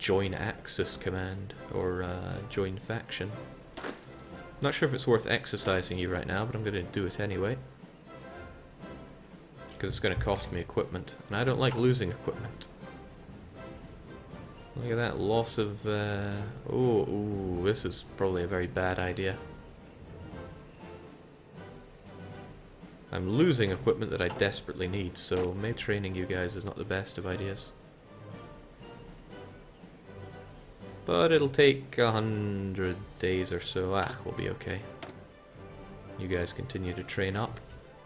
join Axis command, or join faction. Not sure if it's worth exercising you right now, but I'm going to do it anyway. Because it's going to cost me equipment, and I don't like losing equipment. Look at that loss of... ooh, this is probably a very bad idea. I'm losing equipment that I desperately need, so maybe training you guys is not the best of ideas. But it'll take 100 days or so. We'll be okay. You guys continue to train up.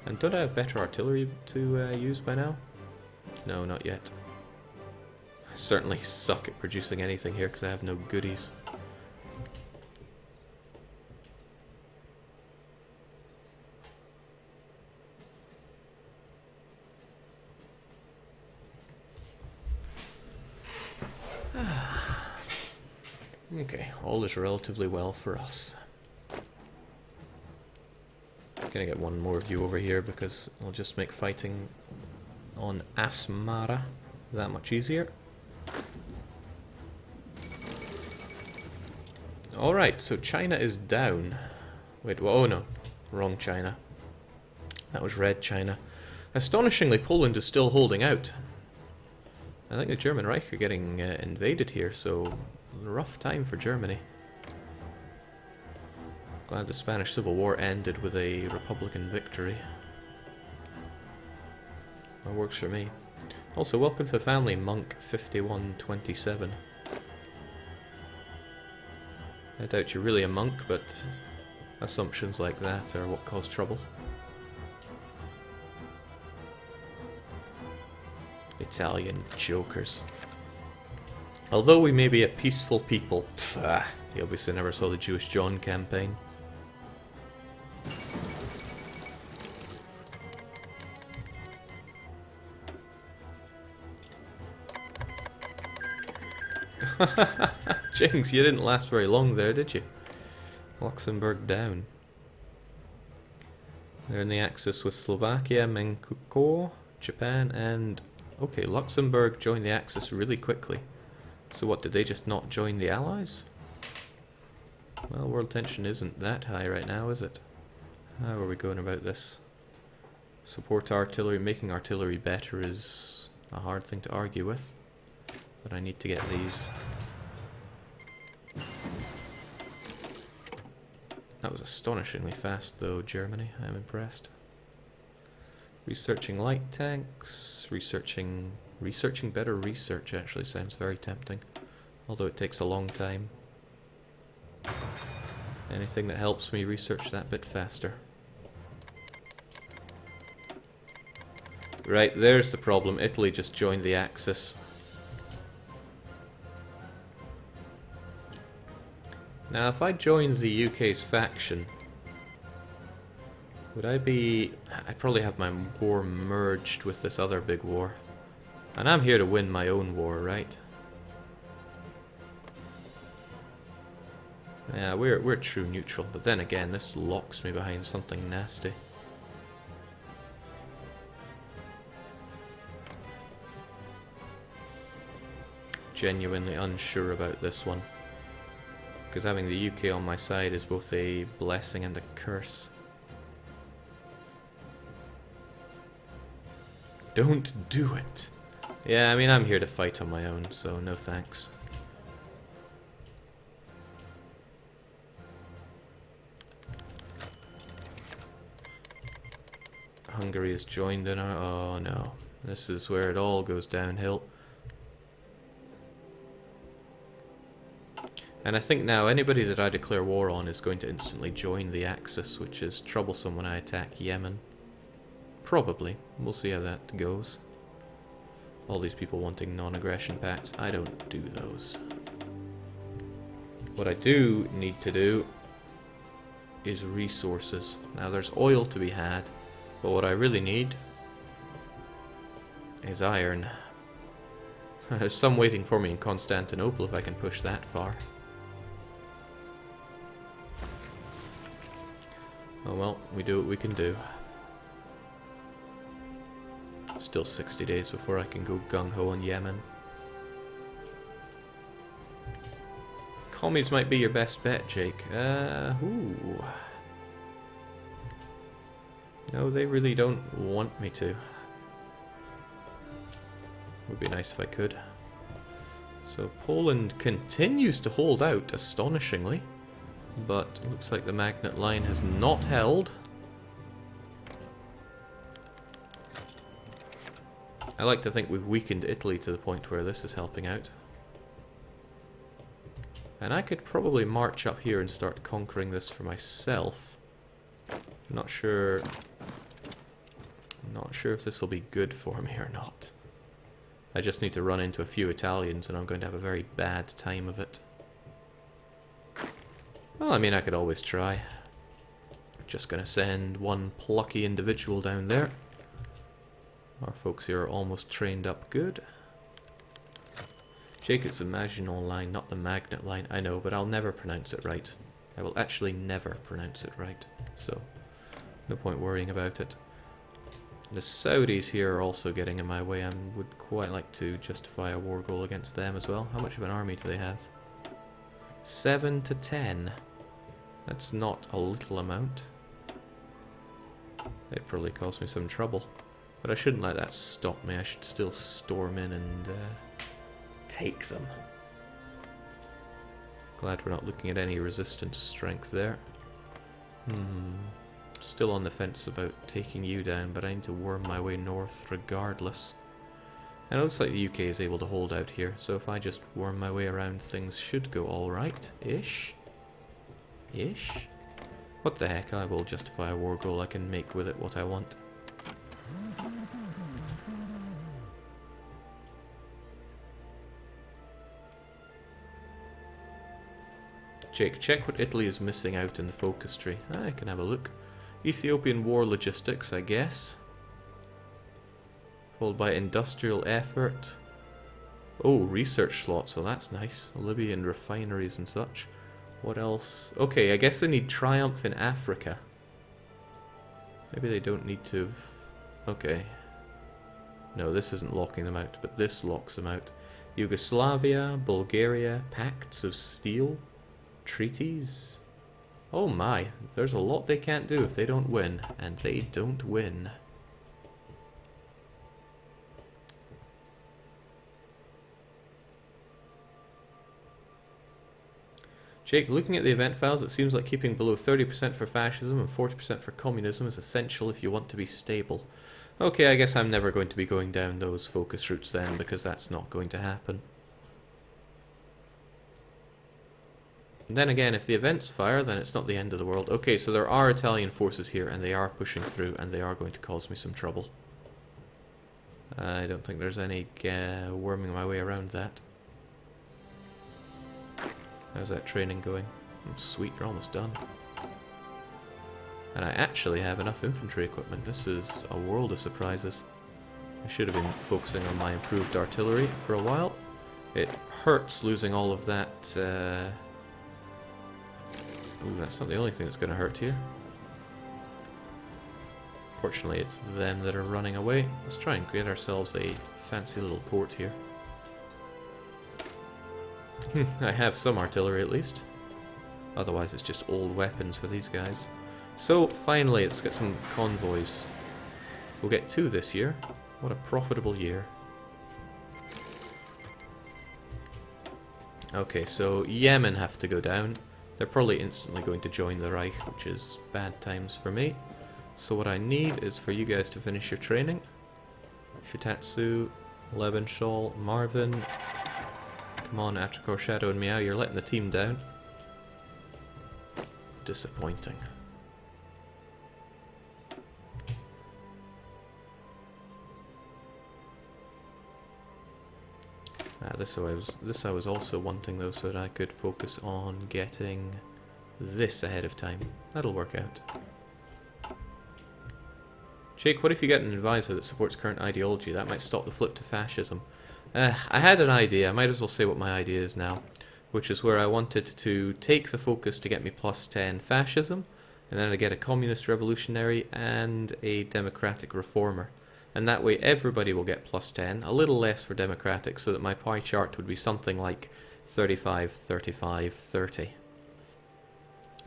And don't I have better artillery to use by now? No, not yet. I certainly suck at producing anything here because I have no goodies. Okay, all is relatively well for us. Gonna get one more of you over here because I'll just make fighting on Asmara that much easier. Alright, so China is down. Wait, oh no, wrong China. That was red China. Astonishingly, Poland is still holding out. I think the German Reich are getting invaded here, so rough time for Germany. Glad the Spanish Civil War ended with a Republican victory. That works for me. Also, welcome to the family, Monk5127. I doubt you're really a monk, but assumptions like that are what cause trouble. Italian jokers. Although we may be a peaceful people, you obviously never saw the Jewish John campaign. Jinx, you didn't last very long there, did you? Luxembourg down. They're in the Axis with Slovakia, Menkuko, Japan, and... Okay, Luxembourg joined the Axis really quickly. So what, did they just not join the Allies? Well, world tension isn't that high right now, is it? How are we going about this? Support artillery, making artillery better is a hard thing to argue with. But I need to get these. That was astonishingly fast though, Germany. I'm impressed. Researching light tanks, researching better research actually sounds very tempting. Although it takes a long time. Anything that helps me research that bit faster. Right, there's the problem. Italy just joined the Axis. Now, if I joined the UK's faction, would I be... I'd probably have my war merged with this other big war. And I'm here to win my own war, right? Yeah, we're true neutral, but then again, this locks me behind something nasty. Genuinely unsure about this one. Because having the UK on my side is both a blessing and a curse. Don't do it! Yeah, I mean, I'm here to fight on my own, so no thanks. Hungary has joined in our... Oh no. This is where it all goes downhill. And I think now anybody that I declare war on is going to instantly join the Axis, which is troublesome when I attack Yemen. Probably. We'll see how that goes. All these people wanting non-aggression pacts. I don't do those. What I do need to do is resources. Now there's oil to be had, but what I really need is iron. There's some waiting for me in Constantinople if I can push that far. Oh well, we do what we can do. Still 60 days before I can go gung-ho on Yemen. Commies might be your best bet, Jake. Ooh. No, they really don't want me to. Would be nice if I could. So Poland continues to hold out, astonishingly. But it looks like the magnet line has not held. I like to think we've weakened Italy to the point where this is helping out. And I could probably march up here and start conquering this for myself. Not sure if this will be good for me or not. I just need to run into a few Italians and I'm going to have a very bad time of it. Well, I mean, I could always try. Just gonna send one plucky individual down there. Our folks here are almost trained up good. Jake, it's the Maginot line, not the magnet line. I know, but I'll never pronounce it right. I will actually never pronounce it right. So, no point worrying about it. The Saudis here are also getting in my way. I would quite like to justify a war goal against them as well. How much of an army do they have? 7 to 10. That's not a little amount. They'd probably cause me some trouble. But I shouldn't let that stop me. I should still storm in and take them. Glad we're not looking at any resistance strength there. Still on the fence about taking you down, but I need to worm my way north regardless. And it looks like the UK is able to hold out here, so if I just worm my way around, things should go alright-ish. Ish? What the heck, I will justify a war goal. I can make with it what I want. Jake, check what Italy is missing out in the focus tree. I can have a look. Ethiopian war logistics, I guess. Followed by industrial effort. Oh, research slots, so that's nice. Libyan refineries and such. What else? Okay, I guess they need triumph in Africa. Maybe they don't need to... Okay. No, this isn't locking them out, but this locks them out. Yugoslavia, Bulgaria, pacts of steel, treaties. Oh my, there's a lot they can't do if they don't win, and they don't win. Jake, looking at the event files, it seems like keeping below 30% for fascism and 40% for communism is essential if you want to be stable. Okay, I guess I'm never going to be going down those focus routes then, because that's not going to happen. And then again, if the events fire, then it's not the end of the world. Okay, so there are Italian forces here, and they are pushing through, and they are going to cause me some trouble. I don't think there's any worming my way around that. How's that training going? Oh, sweet, you're almost done. And I actually have enough infantry equipment. This is a world of surprises. I should have been focusing on my improved artillery for a while. It hurts losing all of that... Ooh, that's not the only thing that's going to hurt here. Fortunately, it's them that are running away. Let's try and create ourselves a fancy little port here. I have some artillery at least. Otherwise it's just old weapons for these guys. So finally, let's get some convoys. We'll get 2 this year. What a profitable year. Okay, so Yemen have to go down. They're probably instantly going to join the Reich, which is bad times for me. So what I need is for you guys to finish your training. Shitatsu, Lebenschall, Marvin. Come on, Atricor, Shadow, and Meow, you're letting the team down. Disappointing. This I was also wanting though, so that I could focus on getting this ahead of time. That'll work out. Jake, what if you get an advisor that supports current ideology? That might stop the flip to fascism. I had an idea, I might as well say what my idea is now, which is where I wanted to take the focus to get me +10 fascism, and then I get a communist revolutionary and a democratic reformer. And that way everybody will get +10, a little less for democratic, so that my pie chart would be something like 35, 35, 30.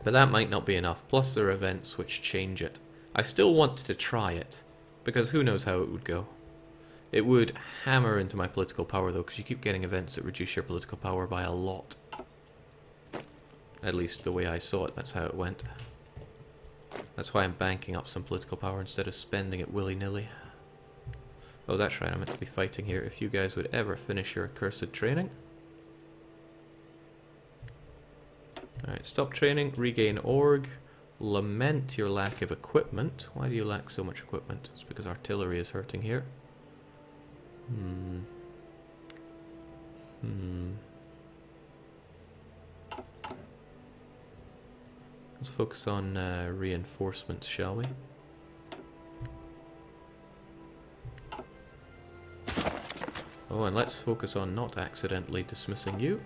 But that might not be enough, plus there are events which change it. I still want to try it, because who knows how it would go. It would hammer into my political power though, because you keep getting events that reduce your political power by a lot. At least the way I saw it, that's how it went. That's why I'm banking up some political power instead of spending it willy-nilly. Oh, that's right, I'm meant to be fighting here. If you guys would ever finish your accursed training. Alright, stop training, regain org, lament your lack of equipment. Why do you lack so much equipment? It's because artillery is hurting here. Let's focus on reinforcements, shall we? Oh, and let's focus on not accidentally dismissing you.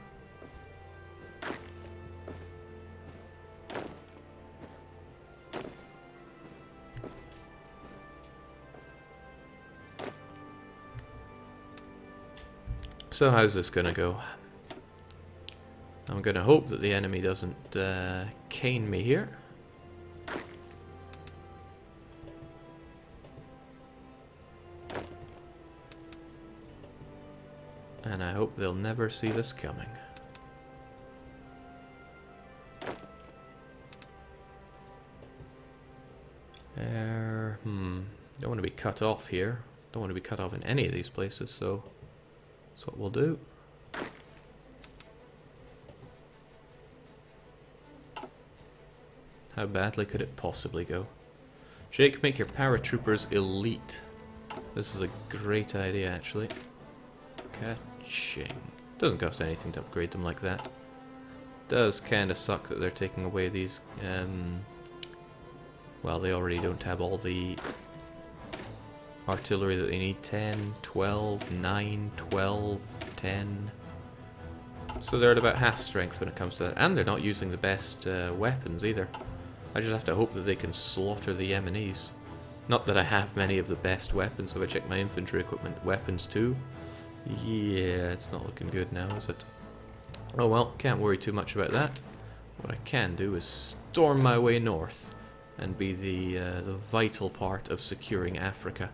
So how's this gonna go? I'm gonna hope that the enemy doesn't cane me here. And I hope they'll never see this coming. Don't want to be cut off here. Don't want to be cut off in any of these places, so that's what we'll do. How badly could it possibly go? Jake, make your paratroopers elite. This is a great idea, actually. Ka-ching. Doesn't cost anything to upgrade them like that. Does kinda suck that they're taking away these, well, they already don't have all the artillery that they need. 10, 12, 9, 12, 10. So they're at about half strength when it comes to that. And they're not using the best weapons either. I just have to hope that they can slaughter the Yemenis. Not that I have many of the best weapons, so if I check my infantry equipment, weapons too. Yeah, it's not looking good now, is it? Oh well, can't worry too much about that. What I can do is storm my way north and be the vital part of securing Africa.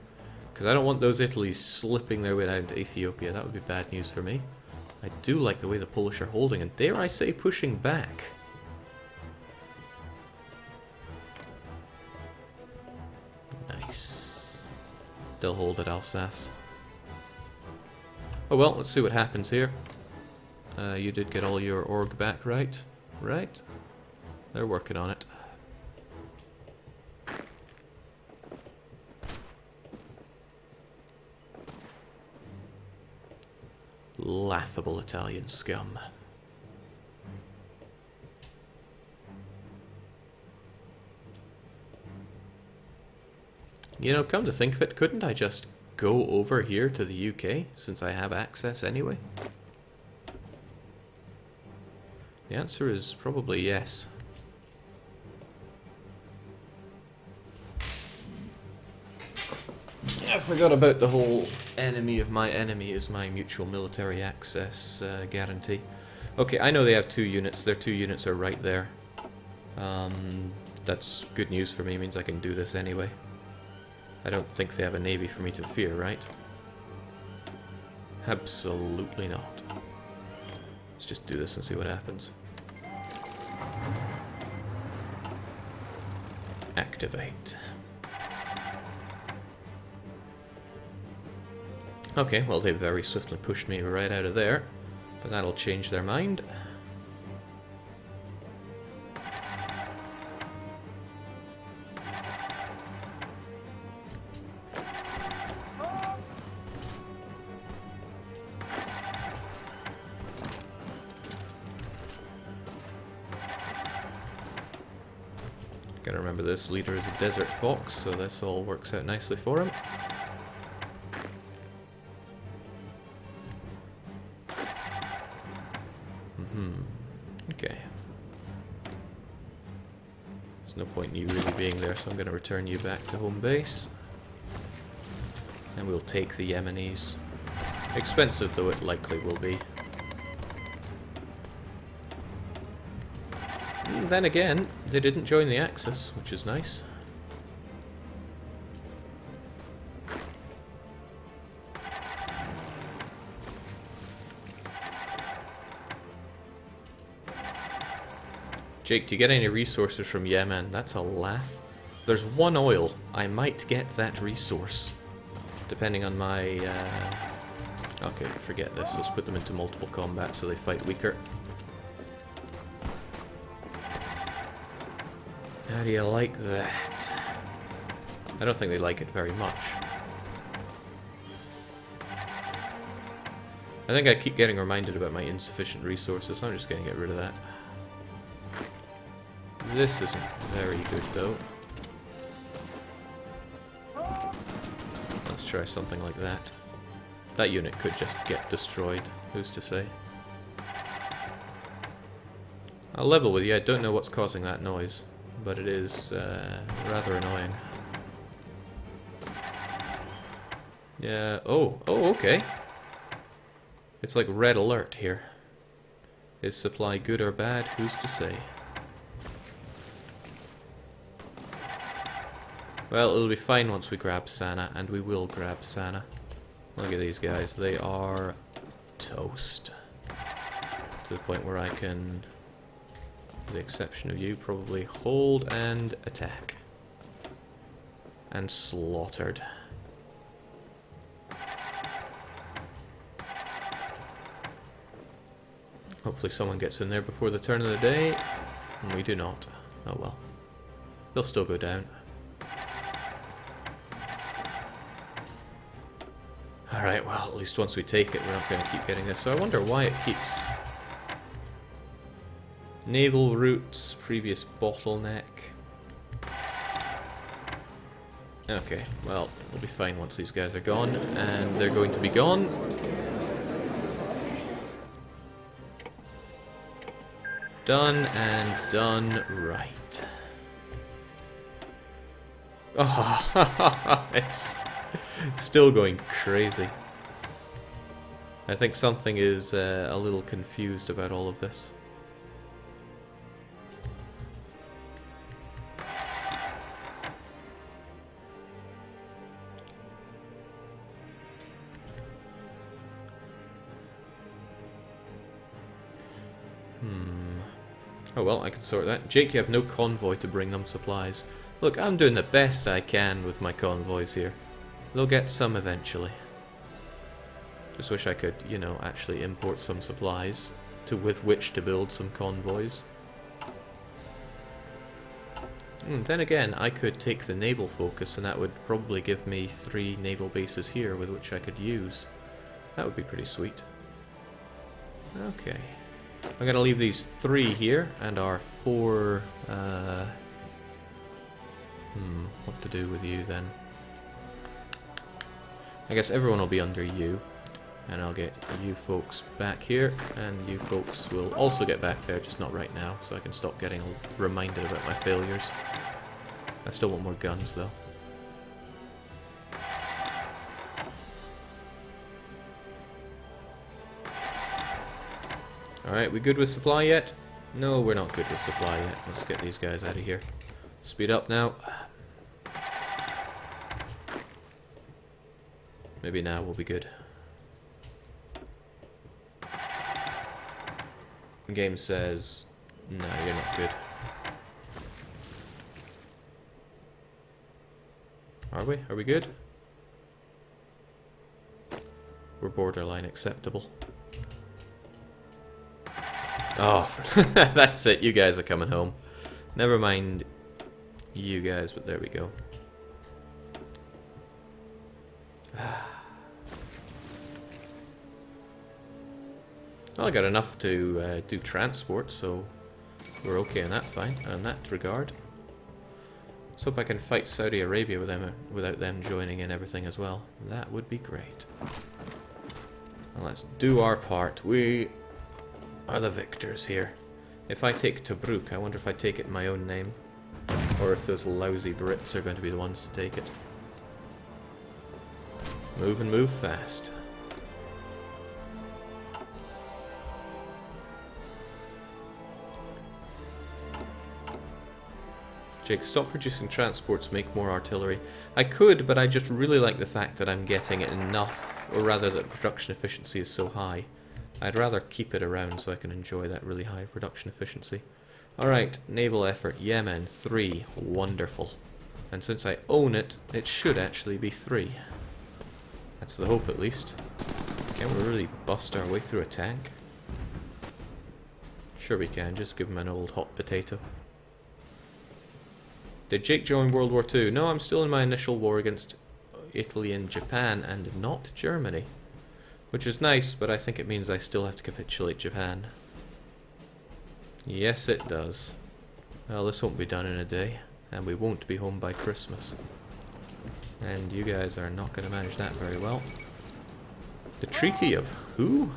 Because I don't want those Italy's slipping their way down to Ethiopia. That would be bad news for me. I do like the way the Polish are holding, and dare I say pushing back. Nice. They'll hold at Alsace. Oh well, let's see what happens here. You did get all your org back, right? Right? They're working on it. Laughable Italian scum. You know, come to think of it, couldn't I just go over here to the UK, since I have access anyway? The answer is probably yes. I forgot about the whole enemy of my enemy is my mutual military access guarantee. Okay, I know they have 2 units. Their 2 units are right there. That's good news for me, means I can do this anyway. I don't think they have a navy for me to fear, right? Absolutely not. Let's just do this and see what happens. Activate. Okay, well they very swiftly pushed me right out of there, but that'll change their mind. Gotta remember this leader is a desert fox, so this all works out nicely for him. Okay. There's no point in you really being there, so I'm gonna return you back to home base. And we'll take the Yemenis. Expensive though it likely will be. Then again, they didn't join the Axis, which is nice. Jake, do you get any resources from Yemen? That's a laugh. There's one oil. I might get that resource. Depending on my... Okay, forget this. Let's put them into multiple combat so they fight weaker. How do you like that? I don't think they like it very much. I think I keep getting reminded about my insufficient resources. I'm just going to get rid of that. This isn't very good, though. Let's try something like that. That unit could just get destroyed. Who's to say? I'll level with you. I don't know what's causing that noise, but it is rather annoying. Yeah. Oh, okay. It's like red alert here. Is supply good or bad? Who's to say? Well, it'll be fine once we grab Sana, and we will grab Sana. Look at these guys. They are toast. To the point where I can, with the exception of you, probably hold and attack. And slaughtered. Hopefully someone gets in there before the turn of the day. And we do not. Oh well. They'll still go down. Alright, well, at least once we take it, we're not going to keep getting this. So I wonder why it keeps... Naval routes, previous bottleneck. Okay, well, it'll be fine once these guys are gone, and they're going to be gone. Done and done right. Oh, it's still going crazy. I think something is a little confused about all of this. Oh well, I can sort that. Jake, you have no convoy to bring them supplies. Look, I'm doing the best I can with my convoys here. They'll get some eventually. Just wish I could, you know, actually import some supplies with which to build some convoys. Then again, I could take the naval focus and that would probably give me 3 naval bases here with which I could use. That would be pretty sweet. Okay. I'm going to leave these 3 here and our 4... what to do with you then? I guess everyone will be under you. And I'll get you folks back here, and you folks will also get back there, just not right now, so I can stop getting reminded about my failures. I still want more guns, though. Alright, we good with supply yet? No, we're not good with supply yet. Let's get these guys out of here. Speed up now. Maybe now we'll be good. The game says, no, you're not good. Are we? Are we good? We're borderline acceptable. Oh, that's it. You guys are coming home. Never mind you guys, but there we go. Well, I got enough to do transport, so we're okay in that in that regard. Let's hope I can fight Saudi Arabia without them joining in everything as well. That would be great. And let's do our part. We are the victors here. If I take Tobruk, I wonder if I take it in my own name, or if those lousy Brits are going to be the ones to take it. Move and move fast. Jake, stop producing transports, make more artillery. I could, but I just really like the fact that I'm getting enough, or rather that production efficiency is so high. I'd rather keep it around so I can enjoy that really high production efficiency. Alright, naval effort, Yemen, 3. Wonderful. And since I own it, it should actually be 3. That's the hope, at least. Can we really bust our way through a tank? Sure we can, just give him an old hot potato. Did Jake join World War II? No, I'm still in my initial war against Italy and Japan, and not Germany. Which is nice, but I think it means I still have to capitulate Japan. Yes, it does. Well, this won't be done in a day, and we won't be home by Christmas. And you guys are not going to manage that very well. The Treaty of who?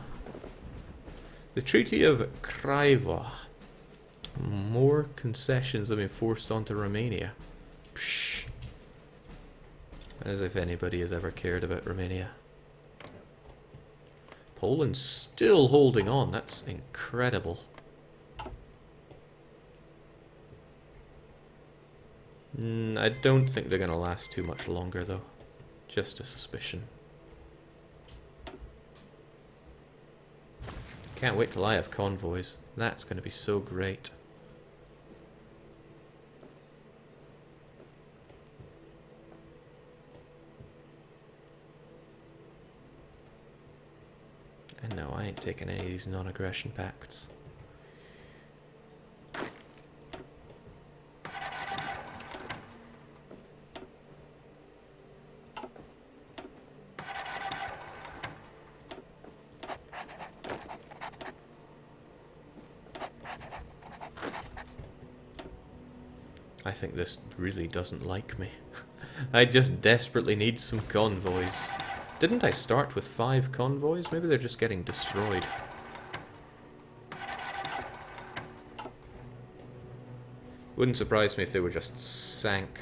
The Treaty of Craiova. More concessions have been forced onto Romania. Psh. As if anybody has ever cared about Romania. Poland's still holding on. That's incredible. I don't think they're going to last too much longer, though. Just a suspicion. Can't wait till I have convoys. That's going to be so great. And no, I ain't taking any of these non-aggression pacts. I think this really doesn't like me. I just desperately need some convoys. Didn't I start with 5 convoys? Maybe they're just getting destroyed. Wouldn't surprise me if they were just sank.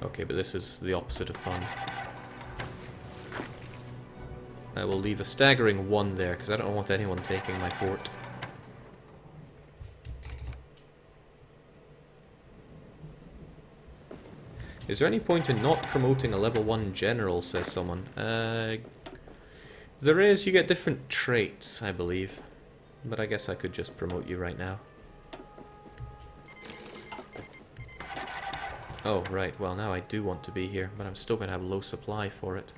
Okay, but this is the opposite of fun. I will leave a staggering 1 there, because I don't want anyone taking my fort. Is there any point in not promoting a level 1 general, says someone? There is, you get different traits, I believe. But I guess I could just promote you right now. Oh, right, well now I do want to be here, but I'm still going to have low supply for it.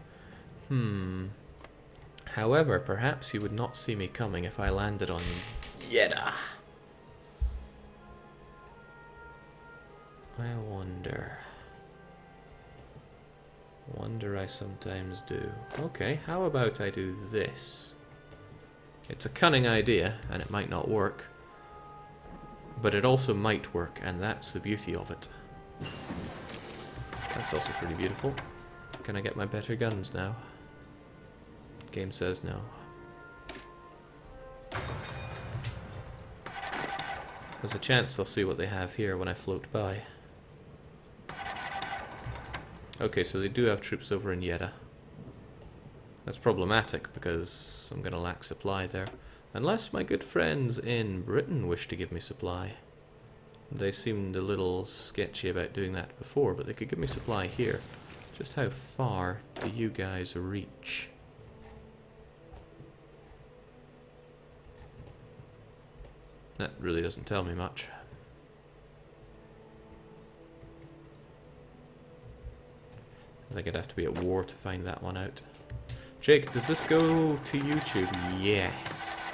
However, perhaps you would not see me coming if I landed on Jeddah. I wonder... I sometimes do. Okay, how about I do this? It's a cunning idea, and it might not work. But it also might work, and that's the beauty of it. That's also pretty beautiful. Can I get my better guns now? Game says no. There's a chance I'll see what they have here when I float by. Okay, so they do have troops over in Jeddah. That's problematic because I'm going to lack supply there. Unless my good friends in Britain wish to give me supply. They seemed a little sketchy about doing that before, but they could give me supply here. Just how far do you guys reach? That really doesn't tell me much. I think I'd have to be at war to find that one out. Jake, does this go to YouTube? Yes.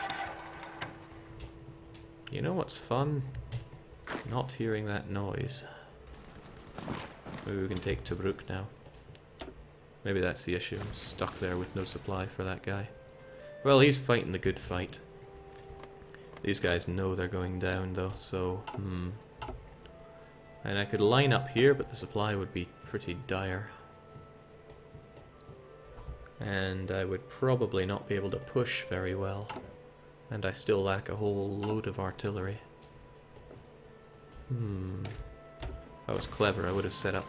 You know what's fun? Not hearing that noise. Maybe we can take Tobruk now. Maybe that's the issue. I'm stuck there with no supply for that guy. Well, he's fighting the good fight. These guys know they're going down though, so... And I could line up here, but the supply would be pretty dire. And I would probably not be able to push very well. And I still lack a whole load of artillery. If I was clever, I would have set up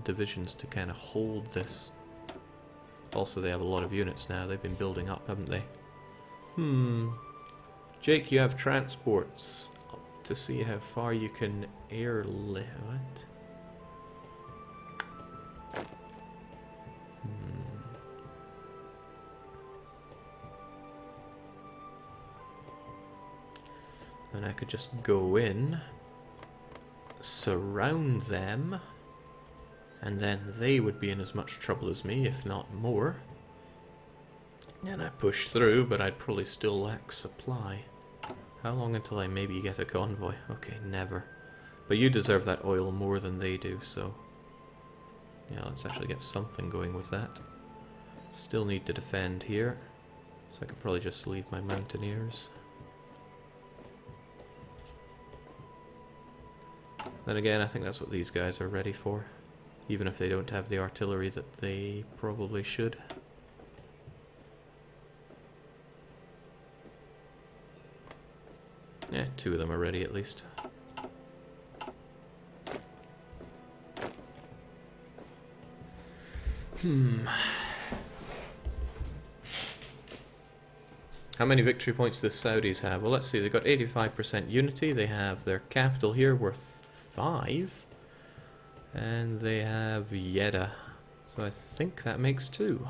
divisions to kind of hold this. Also, they have a lot of units now. They've been building up, haven't they? Jake, you have transports. to see how far you can airlift. And I could just go in, surround them, and then they would be in as much trouble as me, if not more. And I push through, but I'd probably still lack supply. How long until I maybe get a convoy? Okay, never. But you deserve that oil more than they do, so... yeah, let's actually get something going with that. Still need to defend here, so I could probably just leave my mountaineers. Then again, I think that's what these guys are ready for, even if they don't have the artillery that they probably should. Yeah, 2 of them are ready at least. How many victory points do the Saudis have? Well, let's see, they've got 85% unity, they have their capital here worth 5, and they have Jeddah, so I think that makes 2.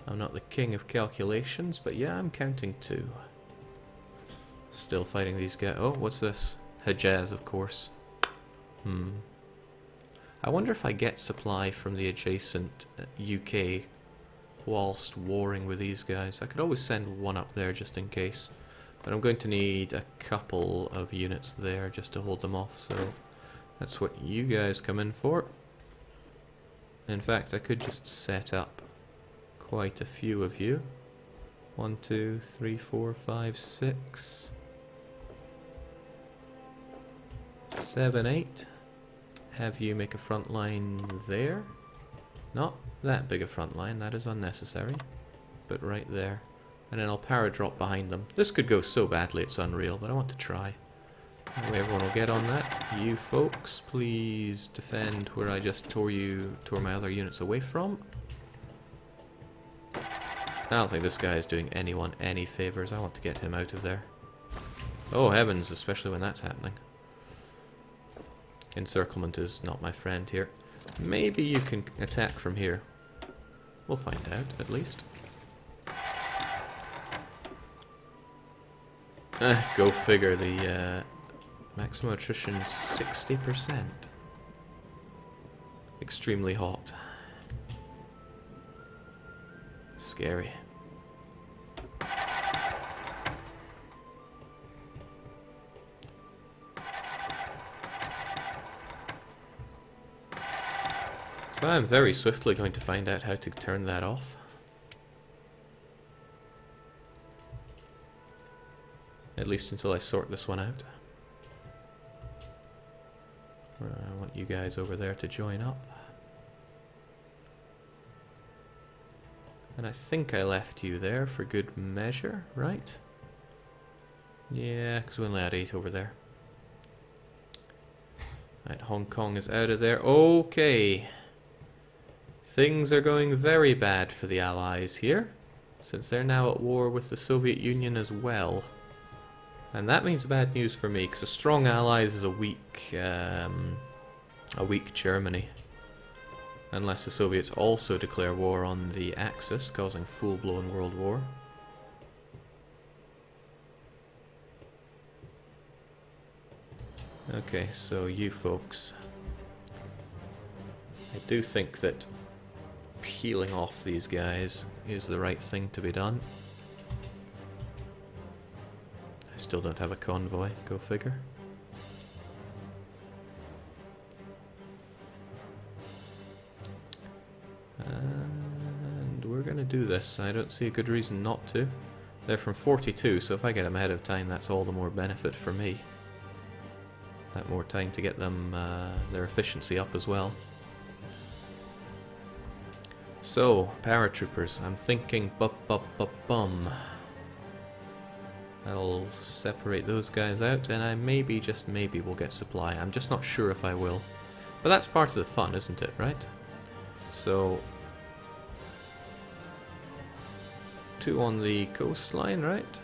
I'm not the king of calculations, but yeah, I'm counting 2. Still fighting these guys. Oh, what's this? Hejaz, of course. I wonder if I get supply from the adjacent UK whilst warring with these guys. I could always send one up there just in case. But I'm going to need a couple of units there just to hold them off, so that's what you guys come in for. In fact, I could just set up quite a few of you. 1, 2, 3, 4, 5, 6, 7, 8. Have you make a front line there. Not that big a front line, that is unnecessary. But right there. And then I'll power drop behind them. This could go so badly it's unreal, but I want to try. That way everyone will get on that. You folks, please defend where I just tore my other units away from. I don't think this guy is doing anyone any favors. I want to get him out of there. Oh heavens, especially when that's happening. Encirclement is not my friend here. Maybe you can attack from here. We'll find out, at least. Go figure, the maximum attrition 60%. Extremely hot. Scary. So I'm very swiftly going to find out how to turn that off. At least until I sort this one out. I want you guys over there to join up. And I think I left you there for good measure, right? Yeah, because we only had 8 over there. Right, Hong Kong is out of there. Okay. Things are going very bad for the Allies here, since they're now at war with the Soviet Union as well. And that means bad news for me, because a strong Allies is a weak Germany. Unless the Soviets also declare war on the Axis, causing full-blown world war. Okay, so you folks. I do think that peeling off these guys is the right thing to be done. I still don't have a convoy, go figure. And we're gonna do this. I don't see a good reason not to. They're from 42, so if I get them ahead of time, that's all the more benefit for me. That more time to get them their efficiency up as well. So, paratroopers, I'm thinking bum. I'll separate those guys out, and I maybe, just maybe, will get supply. I'm just not sure if I will. But that's part of the fun, isn't it, right? So, 2 on the coastline, right?